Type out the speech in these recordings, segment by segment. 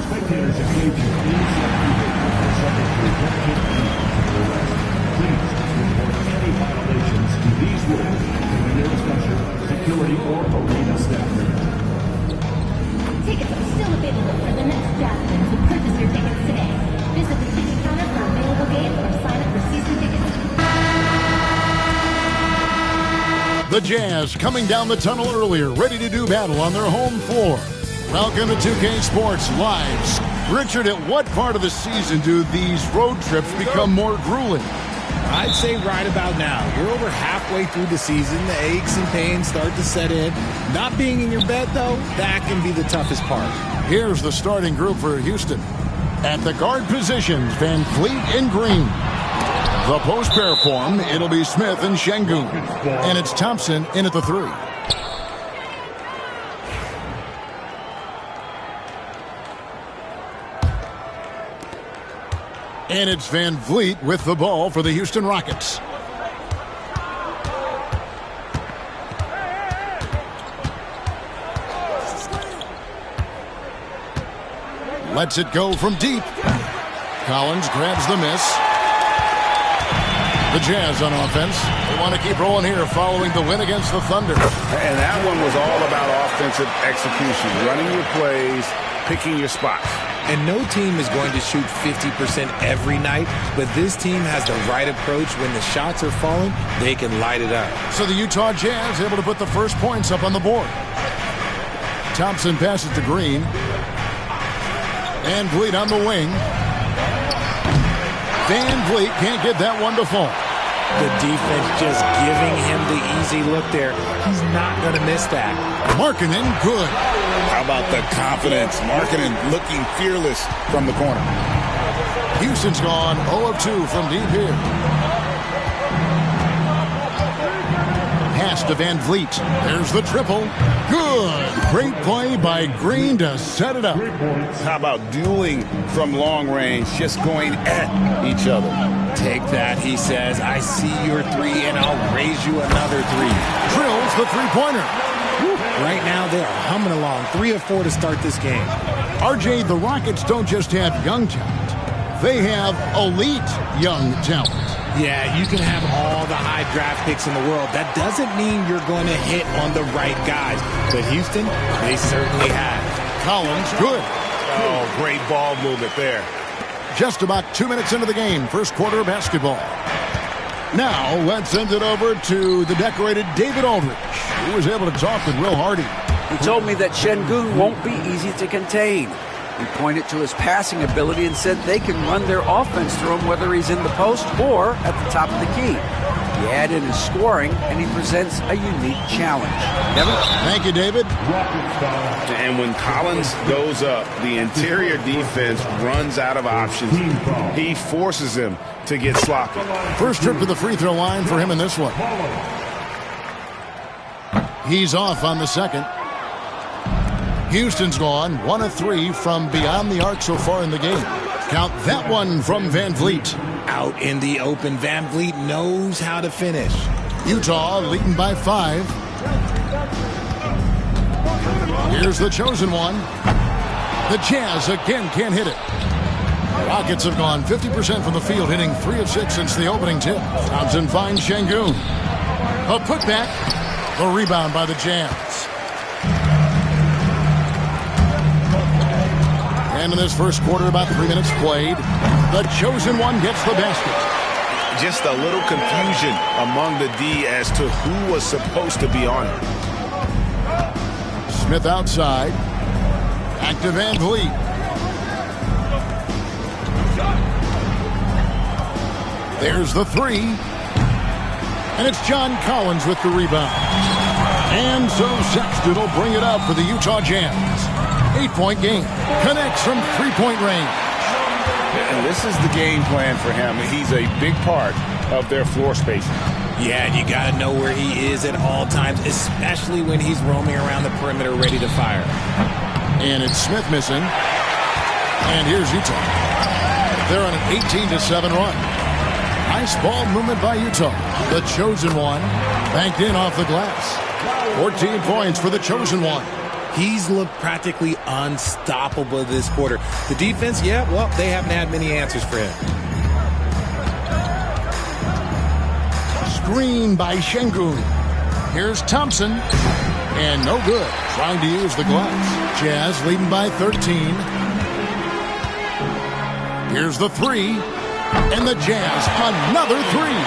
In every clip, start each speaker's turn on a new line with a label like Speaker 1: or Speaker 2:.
Speaker 1: Spectators engaging in subject to report Please report any violations to these rules to the nearest usher, security, or arena staff member.
Speaker 2: Tickets are still available for the next gathering, so purchase your tickets today. Visit the ticket counter for available games or sign up for season tickets.
Speaker 3: The Jazz coming down the tunnel earlier, ready to do battle on their home floor. Welcome to 2K Sports Live. Richard, at what part of the season do these road trips become more grueling?
Speaker 4: I'd say right about now. You're over halfway through the season. The aches and pains start to set in. Not being in your bed, though, that can be the toughest part.
Speaker 3: Here's the starting group for Houston. At the guard positions, Van Vliet and Green. The post pair form, it'll be Smith and Şengün. And it's Thompson in at the 3. And it's Van Vliet with the ball for the Houston Rockets. Lets it go from deep. Collins grabs the miss. The Jazz on offense. They want to keep rolling here following the win against the Thunder.
Speaker 5: And that one was all about offensive execution, running your plays, picking your spots.
Speaker 4: And no team is going to shoot 50% every night, but this team has the right approach. When the shots are falling, they can light it up.
Speaker 3: So the Utah Jazz able to put the first points up on the board. Thompson passes to Green. Van Vliet on the wing. Van Vliet can't get that one to fall.
Speaker 4: The defense just giving him the easy look there. He's not going to miss that.
Speaker 3: Markkanen, good.
Speaker 5: How about the confidence? Markkanen looking fearless from the corner.
Speaker 3: Houston's gone 0 of 2 from deep here. Pass to Van Vliet. There's the triple. Good. Great play by Green to set it up.
Speaker 5: How about dueling from long range, just going at each other?
Speaker 4: Take that, he says. I see your 3, and I'll raise you another 3.
Speaker 3: Drills the three-pointer.
Speaker 4: Right now, they are humming along. 3 of 4 to start this game.
Speaker 3: RJ, the Rockets don't just have young talent. They have elite young talent.
Speaker 4: Yeah, you can have all the high draft picks in the world. That doesn't mean you're going to hit on the right guys. But Houston, they certainly have.
Speaker 3: Collins, good.
Speaker 5: Oh, great ball movement there.
Speaker 3: Just about 2 minutes into the game, first quarter of basketball. Now, let's send it over to the decorated David Aldridge, who was able to talk with Will Hardy.
Speaker 6: He told me that Şengün won't be easy to contain. He pointed to his passing ability and said they can run their offense through him whether he's in the post or at the top of the key. He added his scoring, and he presents a unique challenge. Kevin?
Speaker 3: Thank you, David.
Speaker 5: And when Collins goes up, the interior defense runs out of options. He forces him to get sloppy.
Speaker 3: First trip to the free throw line for him in this one. He's off on the second. Houston's gone 1 of 3 from beyond the arc so far in the game. Count that one from Van Vliet.
Speaker 4: Out in the open, Van Vliet knows how to finish.
Speaker 3: Utah leading by 5. Here's the chosen one. The Jazz again can't hit it. Rockets have gone 50% from the field, hitting 3 of 6 since the opening tip. Thompson finds Şengün. A putback. The rebound by the Jazz. And in this first quarter, about 3 minutes played, the chosen one gets the basket.
Speaker 5: Just a little confusion among the D as to who was supposed to be on it.
Speaker 3: Smith outside. Back to Van Vliet. There's the 3. And it's John Collins with the rebound. And so Sexton will bring it up for the Utah Jazz. 8-point game. Connects from 3-point range.
Speaker 5: And this is the game plan for him. He's a big part of their floor spacing.
Speaker 4: Yeah, and you got to know where he is at all times, especially when he's roaming around the perimeter ready to fire.
Speaker 3: And it's Smith missing. And here's Utah. They're on an 18-7 run. Nice ball movement by Utah. The chosen one banked in off the glass. 14 points for the chosen one.
Speaker 4: He's looked practically unstoppable this quarter. The defense, yeah, well, they haven't had many answers for him.
Speaker 3: Screen by Şengün. Here's Thompson. And no good. Trying to use the gloves. Jazz leading by 13. Here's the three. And the Jazz, another three.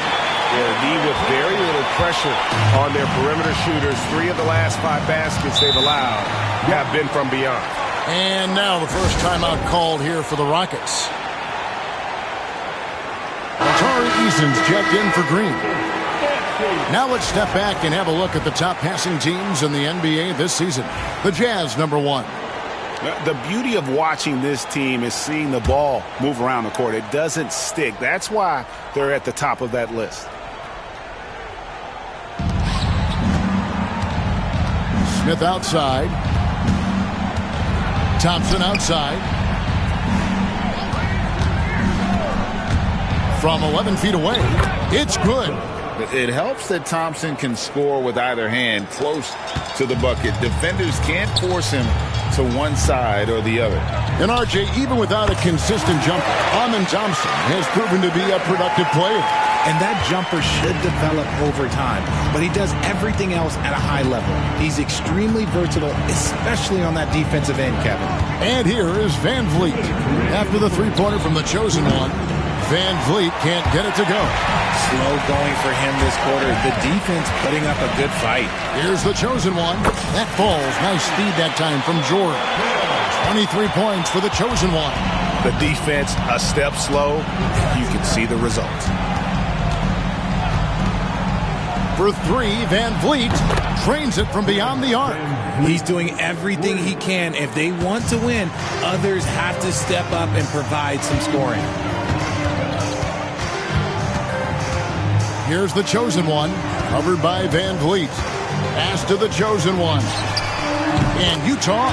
Speaker 5: D with very little pressure on their perimeter shooters. 3 of the last 5 baskets they've allowed have been from beyond.
Speaker 3: And now the first timeout called here for the Rockets. Tari Eason's checked in for Green. Now let's step back and have a look at the top passing teams in the NBA this season. The Jazz, number 1.
Speaker 5: The beauty of watching this team is seeing the ball move around the court. It doesn't stick. That's why they're at the top of that list.
Speaker 3: Smith outside. Thompson outside. From 11 feet away, it's good.
Speaker 7: It helps that Thompson can score with either hand close to the bucket. Defenders can't force him to one side or the other.
Speaker 3: And RJ, even without a consistent jumper, Amen Thompson has proven to be a productive player.
Speaker 4: And that jumper should develop over time, but he does everything else at a high level. He's extremely versatile, especially on that defensive end, Kevin.
Speaker 3: And here is Van Vliet. After the three-pointer from the chosen one, Van Vliet can't get it to go.
Speaker 4: Slow going for him this quarter. The defense putting up a good fight.
Speaker 3: Here's the chosen one. That falls. Nice speed that time from Jordan. 23 points for the chosen one.
Speaker 5: The defense a step slow. You can see the result.
Speaker 3: For 3, Van Vliet trains it from beyond the arc.
Speaker 4: He's doing everything he can. If they want to win, others have to step up and provide some scoring.
Speaker 3: Here's the chosen one, covered by Van Vliet. Pass to the chosen one. And Utah,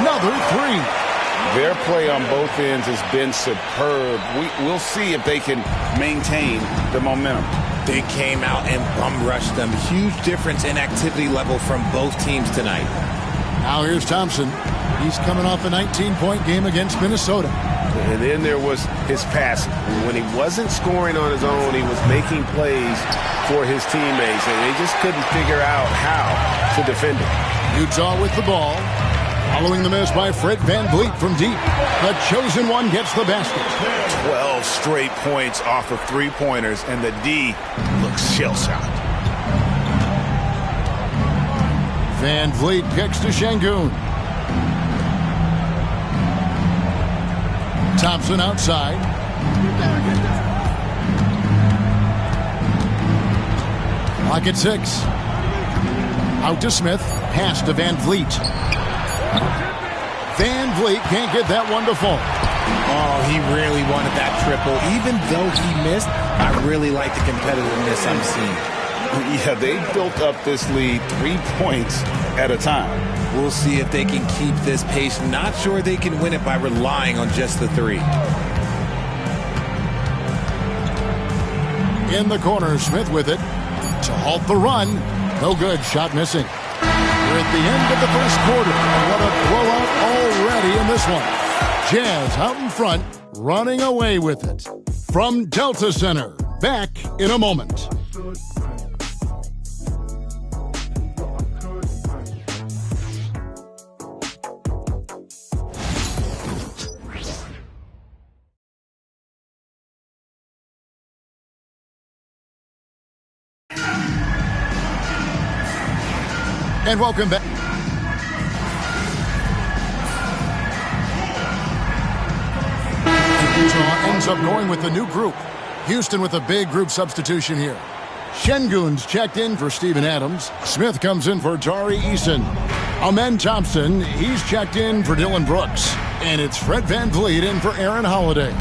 Speaker 3: another 3.
Speaker 5: Their play on both ends has been superb. We'll see if they can maintain the momentum.
Speaker 4: They came out and bum rushed them. Huge difference in activity level from both teams tonight.
Speaker 3: Now here's Thompson. He's coming off a 19-point game against Minnesota.
Speaker 5: And then there was his passing. When he wasn't scoring on his own, he was making plays for his teammates, and they just couldn't figure out how to defend him.
Speaker 3: Utah with the ball. Following the miss by Fred Van Vliet from deep. The chosen one gets the basket.
Speaker 5: 12 straight points off of three-pointers, and the D looks shell-shocked.
Speaker 3: Van Vliet kicks to Şengün. Thompson outside. Clock at 6. Out to Smith. Pass to Van Vliet. Van Vliet can't get that one to fall.
Speaker 4: Oh, he really wanted that triple. Even though he missed, I really like the competitiveness I'm seeing.
Speaker 7: Yeah, they built up this lead 3 points at a time.
Speaker 4: We'll see if they can keep this pace. Not sure they can win it by relying on just the 3.
Speaker 3: In the corner, Smith with it to halt the run. No good, shot missing. We're at the end of the first quarter. What a blowout already in this one. Jazz out in front, running away with it. From Delta Center, back in a moment. And welcome back. Utah ends up going with the new group. Houston with a big group substitution here. Şengün's checked in for Steven Adams. Smith comes in for Tari Eason. Amen Thompson, he's checked in for Dylan Brooks. And it's Fred Van Vliet in for Aaron Holiday.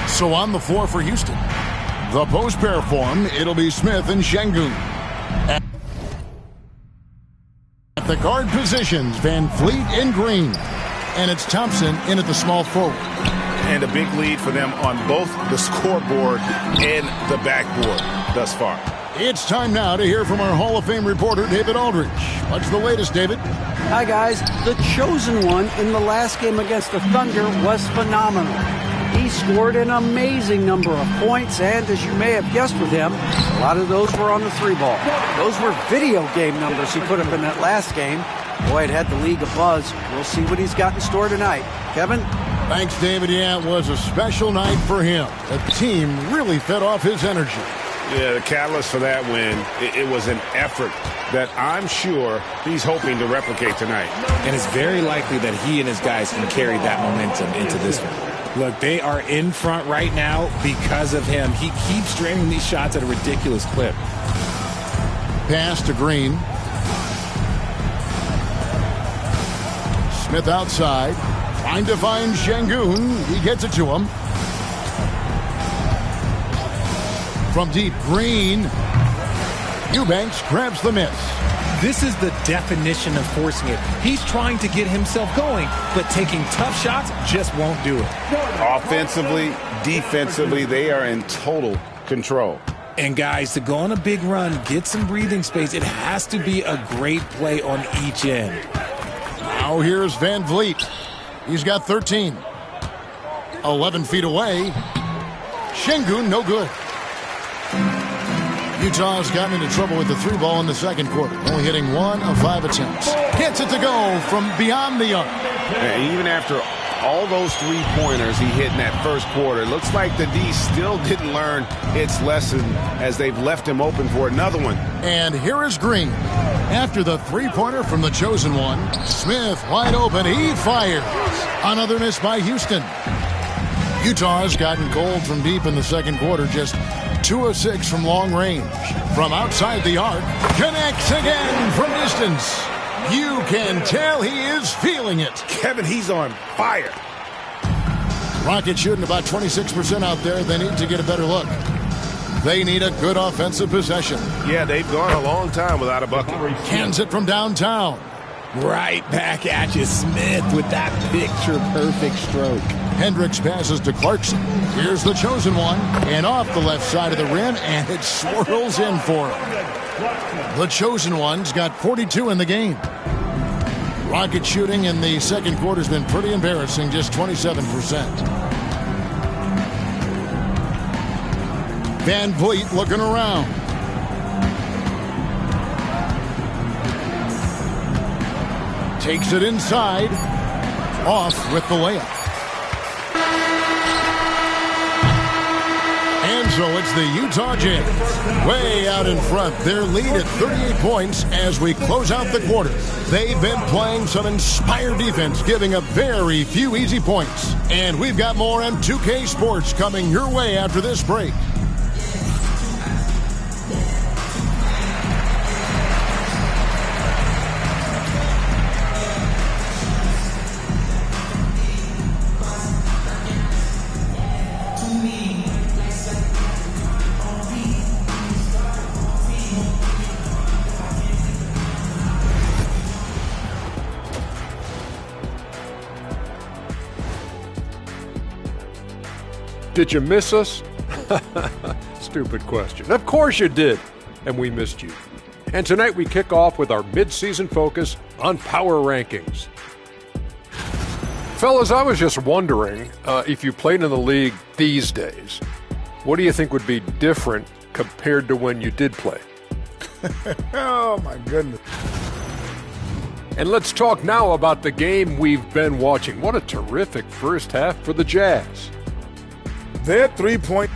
Speaker 3: So on the floor for Houston. The post pair form, it'll be Smith and Şengün. At the guard positions, Van Vliet in green. And it's Thompson in at the small forward.
Speaker 5: And a big lead for them on both the scoreboard and the backboard thus far.
Speaker 3: It's time now to hear from our Hall of Fame reporter, David Aldridge. What's the latest, David?
Speaker 6: Hi, guys. The chosen one in the last game against the Thunder was phenomenal. He scored an amazing number of points, and as you may have guessed with him, a lot of those were on the 3-ball. Those were video game numbers he put up in that last game. Boy, it had the league abuzz. We'll see what he's got in store tonight. Kevin?
Speaker 3: Thanks, David. Yeah, it was a special night for him. The team really fed off his energy.
Speaker 5: Yeah, the catalyst for that win, it was an effort that I'm sure he's hoping to replicate tonight.
Speaker 4: And it's very likely that he and his guys can carry that momentum into this one. Look, they are in front right now because of him. He keeps draining these shots at a ridiculous clip.
Speaker 3: Pass to Green. Smith outside. Trying to find Şengün. He gets it to him. From deep, Green. Eubanks grabs the miss.
Speaker 4: This is the definition of forcing it. He's trying to get himself going, but taking tough shots just won't do it.
Speaker 5: Offensively, defensively, they are in total control.
Speaker 4: And guys, to go on a big run, get some breathing space, it has to be a great play on each end.
Speaker 3: Now here's Van Vliet. He's got 13. 11 feet away. Şengün, no good. Utah's gotten into trouble with the 3-ball in the second quarter, only hitting 1 of 5 attempts. Gets it to go from beyond the arc.
Speaker 5: And even after all those 3-pointers he hit in that first quarter, it looks like the D still didn't learn its lesson as they've left him open for another one.
Speaker 3: And here is Green. After the 3-pointer from the chosen one, Smith wide open. He fires. Another miss by Houston. Utah's gotten cold from deep in the second quarter, just 2 of 6 from long range. From outside the arc, connects again from distance. You can tell he is feeling it.
Speaker 5: Kevin, he's on fire.
Speaker 3: Rockets shooting about 26% out there. They need to get a better look. They need a good offensive possession.
Speaker 5: Yeah, they've gone a long time without a bucket.
Speaker 3: Cans it from downtown.
Speaker 4: Right back at you, Smith, with that picture-perfect stroke.
Speaker 3: Hendricks passes to Clarkson. Here's the chosen one. And off the left side of the rim, and it swirls in for him. The chosen one's got 42 in the game. Rocket shooting in the second quarter has been pretty embarrassing, just 27%. Van Vliet looking around. Takes it inside. Off with the layup. And so it's the Utah Jazz way out in front. Their lead at 38 points as we close out the quarter. They've been playing some inspired defense, giving up very few easy points. And we've got more M2K Sports coming your way after this break.
Speaker 8: Did you miss us? Stupid question. Of course you did. And we missed you. And tonight we kick off with our mid-season focus on power rankings. Fellas, I was just wondering if you played in the league these days, what do you think would be different compared to when you did play?
Speaker 7: Oh, my goodness.
Speaker 8: And let's talk now about the game we've been watching. What a terrific first half for the Jazz.
Speaker 7: Their 3-point.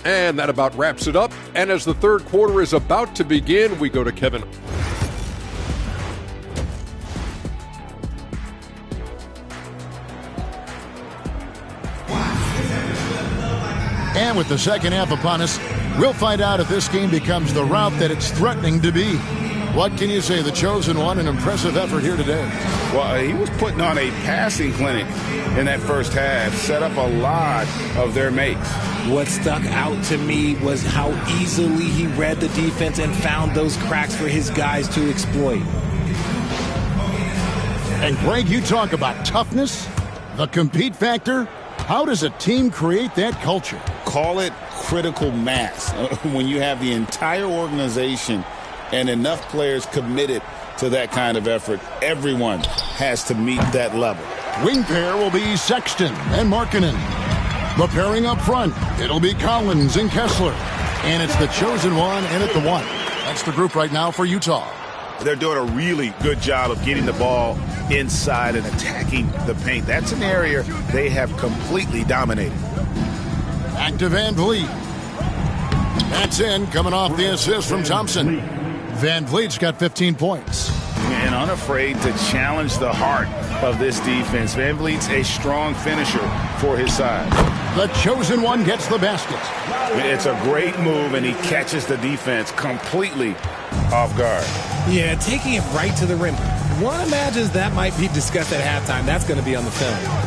Speaker 8: And that about wraps it up. And as the third quarter is about to begin, we go to Kevin.
Speaker 3: And with the second half upon us, we'll find out if this game becomes the route that it's threatening to be. What can you say? The chosen one, an impressive effort here today.
Speaker 5: Well, he was putting on a passing clinic in that first half, set up a lot of their makes.
Speaker 4: What stuck out to me was how easily he read the defense and found those cracks for his guys to exploit.
Speaker 3: And Greg, you talk about toughness, the compete factor. How does a team create that culture?
Speaker 5: Call it
Speaker 7: critical mass. When you have the entire organization and enough players committed to that kind of effort, everyone has to meet that level.
Speaker 3: Wing pair will be Sexton and Markkanen. The pairing up front, it'll be Collins and Kessler. And it's the chosen one in at the 1. That's the group right now for Utah.
Speaker 5: They're doing a really good job of getting the ball inside and attacking the paint. That's an area they have completely dominated.
Speaker 3: Back to Van Vliet. That's in, coming off the assist from Thompson. Van Vliet's got 15 points.
Speaker 5: And unafraid to challenge the heart of this defense. Van Vliet's a strong finisher for his side.
Speaker 3: The chosen one gets the basket.
Speaker 5: It's a great move, and he catches the defense completely off guard.
Speaker 4: Yeah, taking it right to the rim. One imagines that might be discussed at halftime. That's going to be on the film.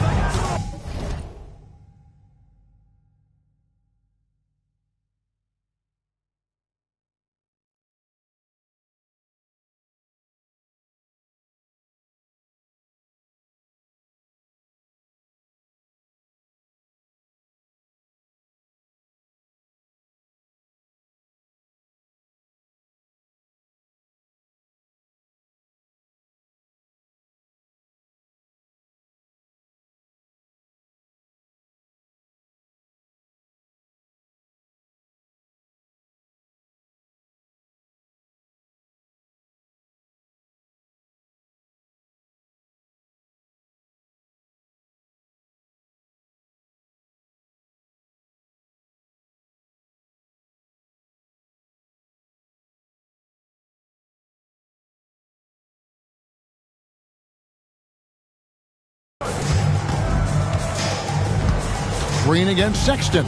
Speaker 3: Green against Sexton.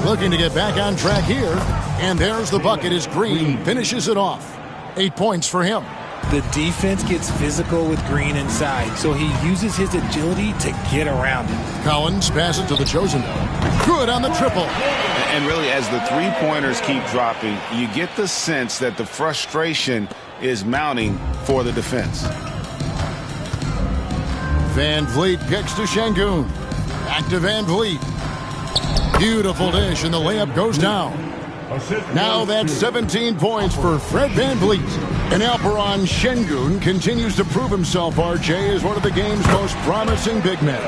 Speaker 3: Looking to get back on track here. And there's the bucket as Green finishes it off. 8 points for him.
Speaker 4: The defense gets physical with Green inside, so he uses his agility to get around it.
Speaker 3: Collins passes to the chosen one. Good on the triple.
Speaker 5: And really, as the three-pointers keep dropping, you get the sense that the frustration is mounting for the defense.
Speaker 3: Van Vliet kicks to Şengün. Back to Van Vliet. Beautiful dish, and the layup goes down. Now that's 17 points for Fred Van Vliet. And Alperen Şengün continues to prove himself, RJ, as one of the game's most promising big men.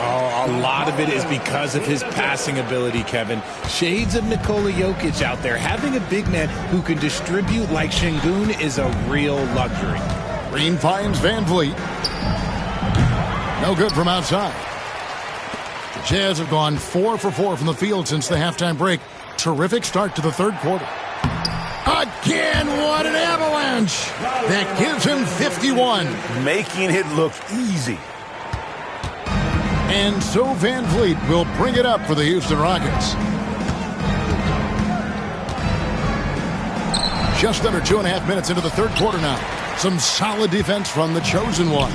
Speaker 4: Oh, a lot of it is because of his passing ability, Kevin. Shades of Nikola Jokic out there. Having a big man who can distribute like Şengün is a real luxury.
Speaker 3: Green finds Van Vliet. No good from outside. The Jazz have gone 4 for 4 from the field since the halftime break. Terrific start to the third quarter. Again, what an avalanche! That gives him 51.
Speaker 5: Making it look easy.
Speaker 3: And so Van Vliet will bring it up for the Houston Rockets. Just under 2.5 minutes into the third quarter now. Some solid defense from the chosen one.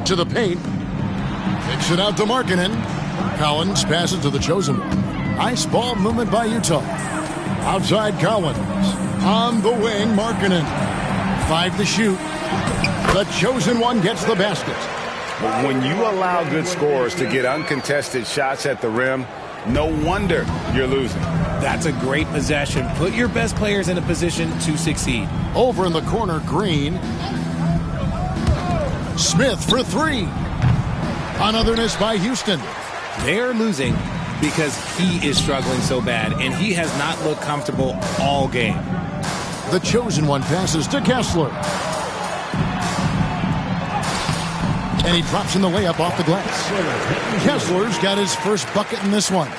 Speaker 3: To the paint. Kicks it out to Markkanen. Collins passes to the chosen one. Nice ball movement by Utah. Outside Collins. On the wing, Markkanen. 5 to shoot. The chosen one gets the basket.
Speaker 5: But when you allow good scorers to get uncontested shots at the rim, no wonder you're losing.
Speaker 4: That's a great possession. Put your best players in a position to succeed.
Speaker 3: Over in the corner, Green. Smith for 3. Another miss by Houston.
Speaker 4: They're losing because he is struggling so bad, and he has not looked comfortable all game.
Speaker 3: The chosen one passes to Kessler. And he drops in the layup off the glass. Kessler's got his first bucket in this one.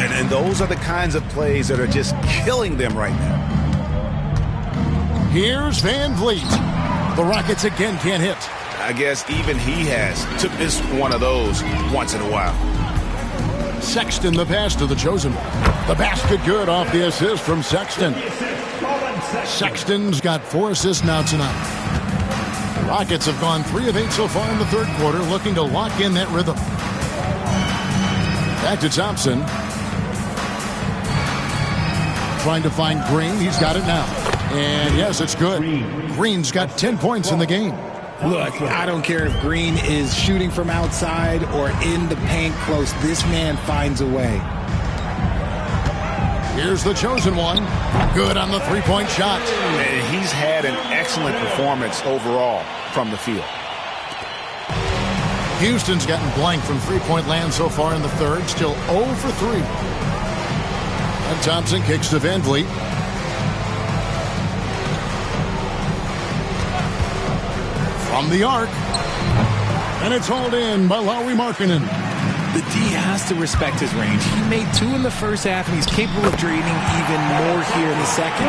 Speaker 5: And those are the kinds of plays that are just killing them right now.
Speaker 3: Here's Van Vliet. The Rockets again can't hit.
Speaker 5: I guess even he has to miss one of those once in a while.
Speaker 3: Sexton the pass to the chosen one. The basket good off the assist from Sexton. Sexton's got 4 assists now tonight. The Rockets have gone 3 of 8 so far in the third quarter, looking to lock in that rhythm. Back to Thompson. Trying to find Green. He's got it now. And yes, it's good. Green's got 10 points in the game.
Speaker 4: Look, I don't care if Green is shooting from outside or in the paint close. This man finds a way.
Speaker 3: Here's the chosen one. Good on the three-point shot.
Speaker 5: And he's had an excellent performance overall from the field.
Speaker 3: Houston's gotten blank from three-point land so far in the third. Still 0 for 3. And Thompson kicks to Van Vliet. From the arc. And it's hauled in by Lauri Markkanen.
Speaker 4: The D has to respect his range. He made 2 in the first half, and he's capable of draining even more here in the second.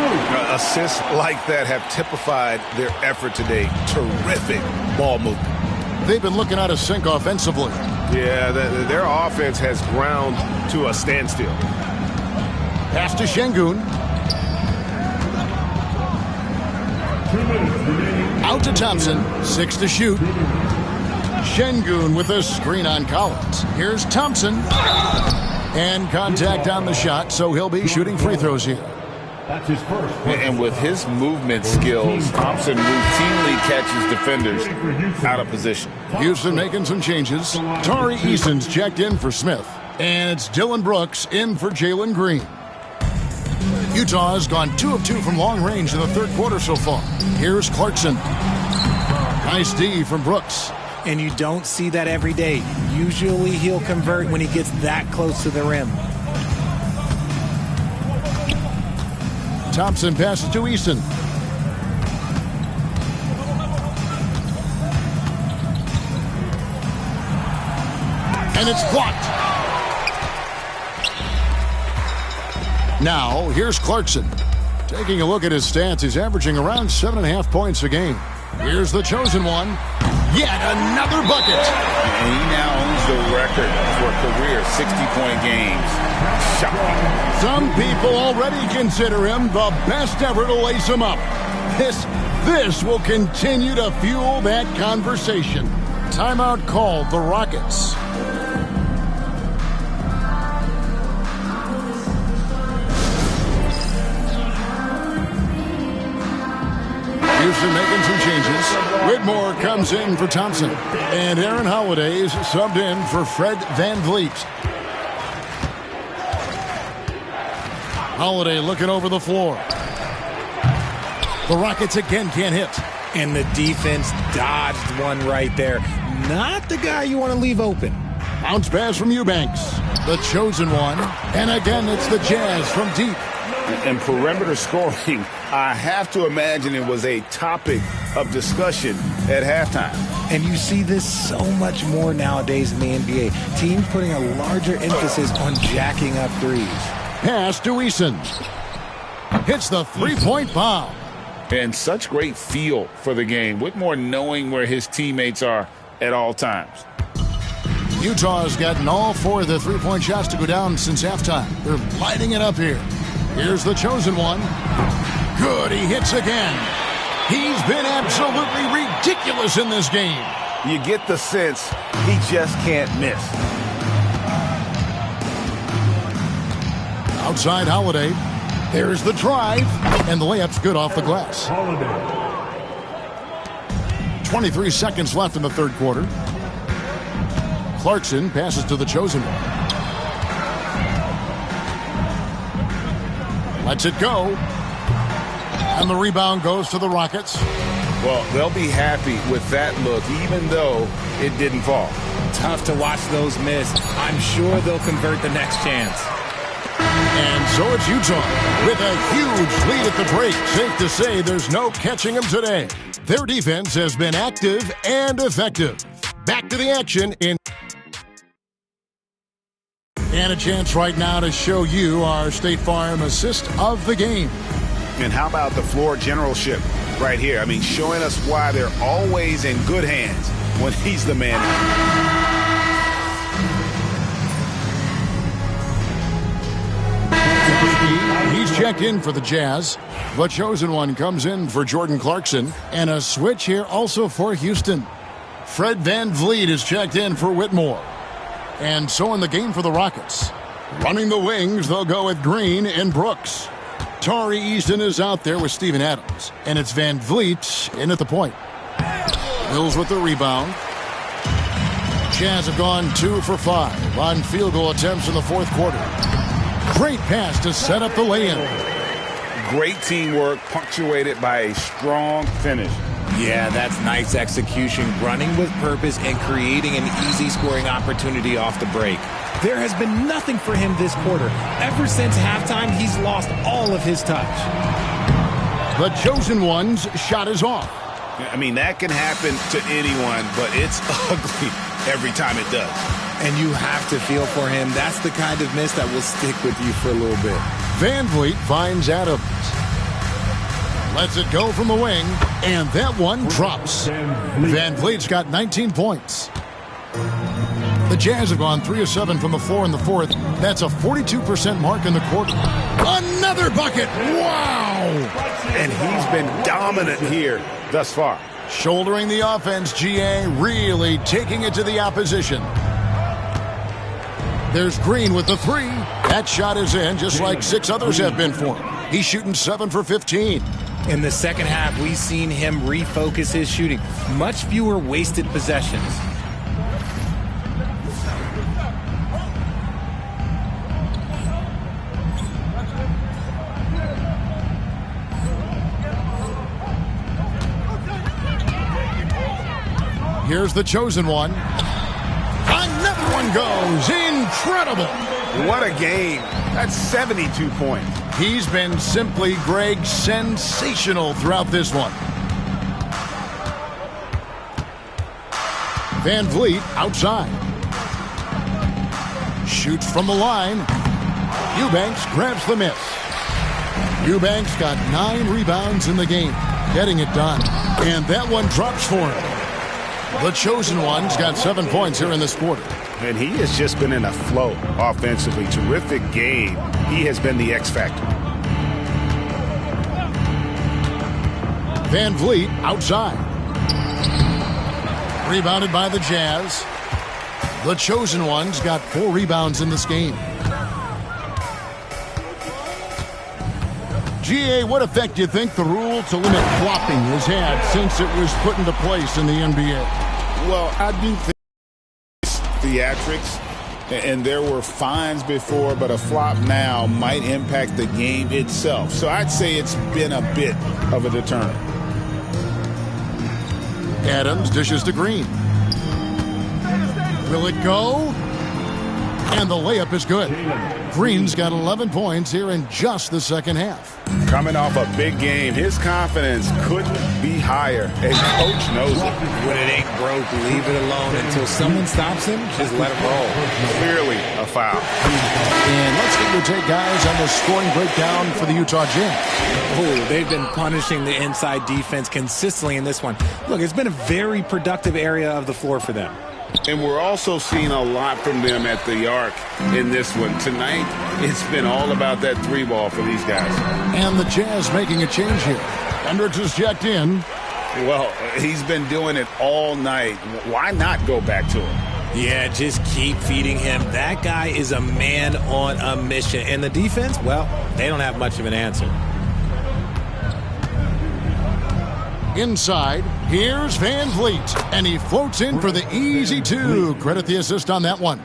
Speaker 5: Assists like that have typified their effort today. Terrific ball movement.
Speaker 3: They've been looking out of sync offensively.
Speaker 5: Yeah, their offense has ground to a standstill.
Speaker 3: Pass to Şengün. Out to Thompson. 6 to shoot. Şengün with a screen on Collins. Here's Thompson. And contact on the shot, so he'll be shooting free throws here.
Speaker 1: That's his first.
Speaker 7: And with his movement skills, Thompson routinely catches defenders out of position.
Speaker 3: Houston making some changes. Tari Eason's checked in for Smith. And it's Dylan Brooks in for Jalen Green. Utah has gone 2 of 2 from long range in the third quarter so far. Here's Clarkson. Nice D from Brooks.
Speaker 4: And you don't see that every day. Usually he'll convert when he gets that close to the rim.
Speaker 3: Thompson passes to Easton. And it's blocked. Now, here's Clarkson. Taking a look at his stats, he's averaging around 7.5 points a game. Here's the chosen one. Yet another bucket.
Speaker 7: And he now owns the record for career 60-point games. Shocking.
Speaker 3: Some people already consider him the best ever to lace him up. This will continue to fuel that conversation. Timeout called the Rockets. Houston making some changes. Whitmore comes in for Thompson. And Aaron Holiday is subbed in for Fred Van Vliet. Holiday looking over the floor. The Rockets again can't hit.
Speaker 4: And the defense dodged one right there. Not the guy you want to leave open.
Speaker 3: Bounce pass from Eubanks. The chosen one. And again, it's the Jazz from deep.
Speaker 5: And perimeter scoring, I have to imagine it was a topic of discussion at halftime.
Speaker 4: And you see this so much more nowadays in the NBA. Teams putting a larger emphasis on jacking up threes.
Speaker 3: Pass to Eason. Hits the three-point bomb.
Speaker 7: And such great feel for the game. Whitmore knowing where his teammates are at all times.
Speaker 3: Utah has gotten all 4 of the three-point shots to go down since halftime. They're lighting it up here. Here's the chosen one. Good, he hits again. He's been absolutely ridiculous in this game.
Speaker 5: You get the sense he just can't miss.
Speaker 3: Outside Holiday. There's the drive. And the layup's good off the glass. 23 seconds left in the third quarter. Clarkson passes to the chosen one. Lets it go. And the rebound goes to the Rockets.
Speaker 5: Well, they'll be happy with that look, even though it didn't fall.
Speaker 4: Tough to watch those miss. I'm sure they'll convert the next chance.
Speaker 3: And so it's Utah with a huge lead at the break. Safe to say there's no catching them today. Their defense has been active and effective. Back to the action in... And a chance right now to show you our State Farm assist of the game.
Speaker 5: And how about the floor generalship right here? I mean, showing us why they're always in good hands when he's the man.
Speaker 3: He's checked in for the Jazz. The chosen one comes in for Jordan Clarkson. And a switch here also for Houston. Fred Van Vliet is checked in for Whitmore. And so in the game for the Rockets. Running the wings, they'll go with Green and Brooks. Tari Easton is out there with Steven Adams. And it's Van Vliet in at the point. Mills with the rebound. Jazz have gone 2 for 5 on field goal attempts in the fourth quarter. Great pass to set up the lay-in.
Speaker 5: Great teamwork punctuated by a strong finish.
Speaker 4: Yeah, that's nice execution, running with purpose and creating an easy scoring opportunity off the break. There has been nothing for him this quarter. Ever since halftime, he's lost all of his touch.
Speaker 3: The chosen one's shot is off.
Speaker 5: I mean, that can happen to anyone, but it's ugly every time it does.
Speaker 4: And you have to feel for him. That's the kind of miss that will stick with you for a little bit.
Speaker 3: Van Vliet finds Adams. Lets it go from the wing, and that one drops. Van Vliet's got 19 points. The Jazz have gone 3 of 7 from the floor in the fourth. That's a 42% mark in the quarter. Another bucket! Wow!
Speaker 5: And he's been dominant here thus far.
Speaker 3: Shouldering the offense, GA really taking it to the opposition. There's Green with the three. That shot is in, just like 6 others have been for him. He's shooting 7 for 15.
Speaker 4: In the second half, we've seen him refocus his shooting. Much fewer wasted possessions.
Speaker 3: Here's the chosen one. Another one goes. Incredible.
Speaker 5: What a game. That's 72 points.
Speaker 3: He's been simply, Greg, sensational throughout this one. Van Vliet outside. Shoots from the line. Eubanks grabs the miss. Eubanks got 9 rebounds in the game, getting it done. And that one drops for him. The chosen one's got 7 points here in this quarter.
Speaker 5: And he has just been in a flow offensively. Terrific game. He has been the X factor.
Speaker 3: Van Vliet outside. Rebounded by the Jazz. The chosen one's got 4 rebounds in this game. GA, what effect do you think the rule to limit flopping has had since it was put into place in the NBA?
Speaker 7: Well, I do think theatrics, and there were fines before, but a flop now might impact the game itself. So I'd say it's been a bit of a deterrent.
Speaker 3: Adams dishes to Green. Will it go? And the layup is good. Green's got 11 points here in just the second half.
Speaker 5: Coming off a big game, his confidence couldn't be higher, and coach knows it.
Speaker 4: When it ain't broke, leave it alone until someone stops him. Just let him roll.
Speaker 5: Clearly a foul.
Speaker 3: And let's get your take, guys, on the scoring breakdown for the Utah Jazz.
Speaker 4: Oh, they've been punishing the inside defense consistently in this one. Look, it's been a very productive area of the floor for them.
Speaker 5: And we're also seeing a lot from them at the arc in this one. Tonight, it's been all about that 3 ball for these guys.
Speaker 3: And the Jazz making a change here. Hendricks has checked in.
Speaker 5: Well, he's been doing it all night. Why not go back to him?
Speaker 4: Yeah, just keep feeding him. That guy is a man on a mission. And the defense, well, they don't have much of an answer.
Speaker 3: Inside, here's Van Vliet, and he floats in for the easy 2. Credit the assist on that one.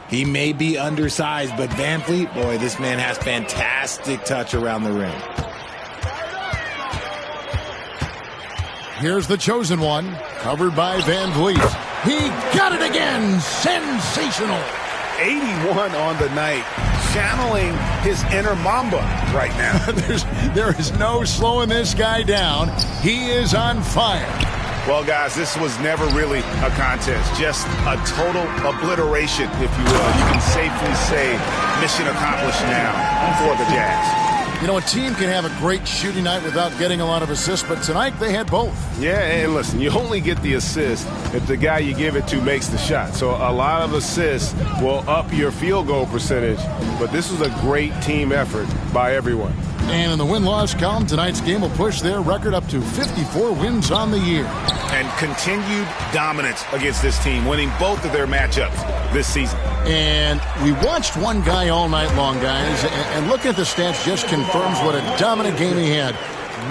Speaker 4: He may be undersized, but Van Vliet, boy, this man has fantastic touch around the rim.
Speaker 3: Here's the chosen one, covered by Van Vliet. He got it again! Sensational!
Speaker 5: 81 on the night, channeling his inner Mamba right now.
Speaker 3: There is no slowing this guy down. He is on fire.
Speaker 5: Well, guys, this was never really a contest, just a total obliteration, if you will. You can safely say mission accomplished now for the Jazz.
Speaker 3: You know, a team can have a great shooting night without getting a lot of assists, but tonight they had both.
Speaker 5: Yeah, and listen, you only get the assist if the guy you give it to makes the shot. So a lot of assists will up your field goal percentage, but this was a great team effort by everyone.
Speaker 3: And in the win-loss column, tonight's game will push their record up to 54 wins on the year.
Speaker 5: And continued dominance against this team, winning both of their matchups this season.
Speaker 3: And we watched one guy all night long, guys, and looking at the stats just confirms what a dominant game he had.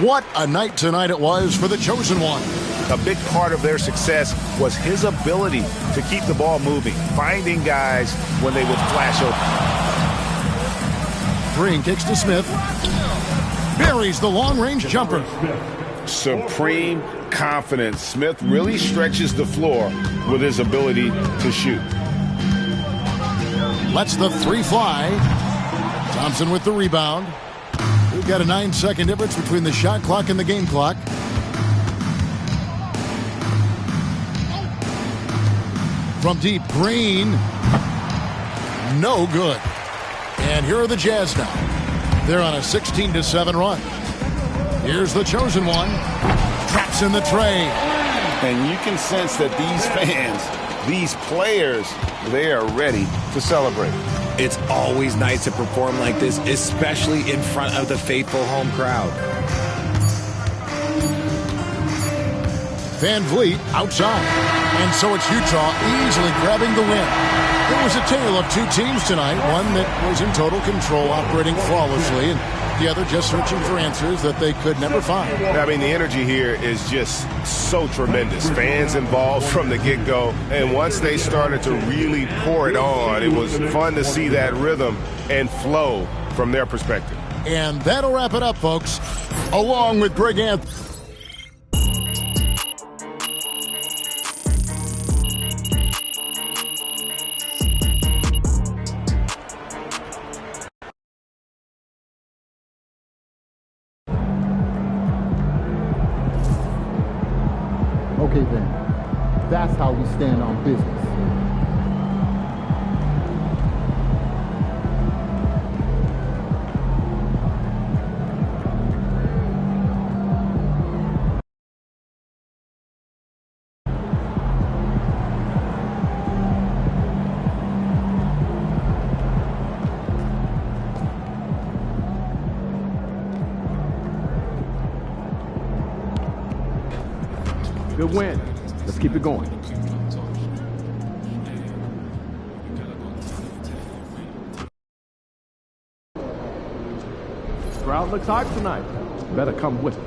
Speaker 3: What a night tonight it was for the chosen one.
Speaker 5: A big part of their success was his ability to keep the ball moving, finding guys when they would flash open.
Speaker 3: Green kicks to Smith. Buries the long-range jumper.
Speaker 5: Supreme confidence. Smith really stretches the floor with his ability to shoot.
Speaker 3: Lets the three fly. Thompson with the rebound. We've got a 9-second difference between the shot clock and the game clock. From deep, Green. No good. And here are the Jazz now. They're on a 16-7 run. Here's the chosen one. Traps in the tray.
Speaker 7: And you can sense that these fans, these players, they are ready to celebrate.
Speaker 4: It's always nice to perform like this, especially in front of the faithful home crowd.
Speaker 3: Van Vliet outside. And so it's Utah easily grabbing the win. It was a tale of two teams tonight, one that was in total control, operating flawlessly, and the other just searching for answers that they could never find.
Speaker 5: I mean, the energy here is just so tremendous. Fans involved from the get-go, and once they started to really pour it on, it was fun to see that rhythm and flow from their perspective.
Speaker 3: And that'll wrap it up, folks, along with Greg Anthony.
Speaker 9: Okay then, that's how we stand on business. Good win. Let's keep it going. Crowd looks hot tonight. Better come with it.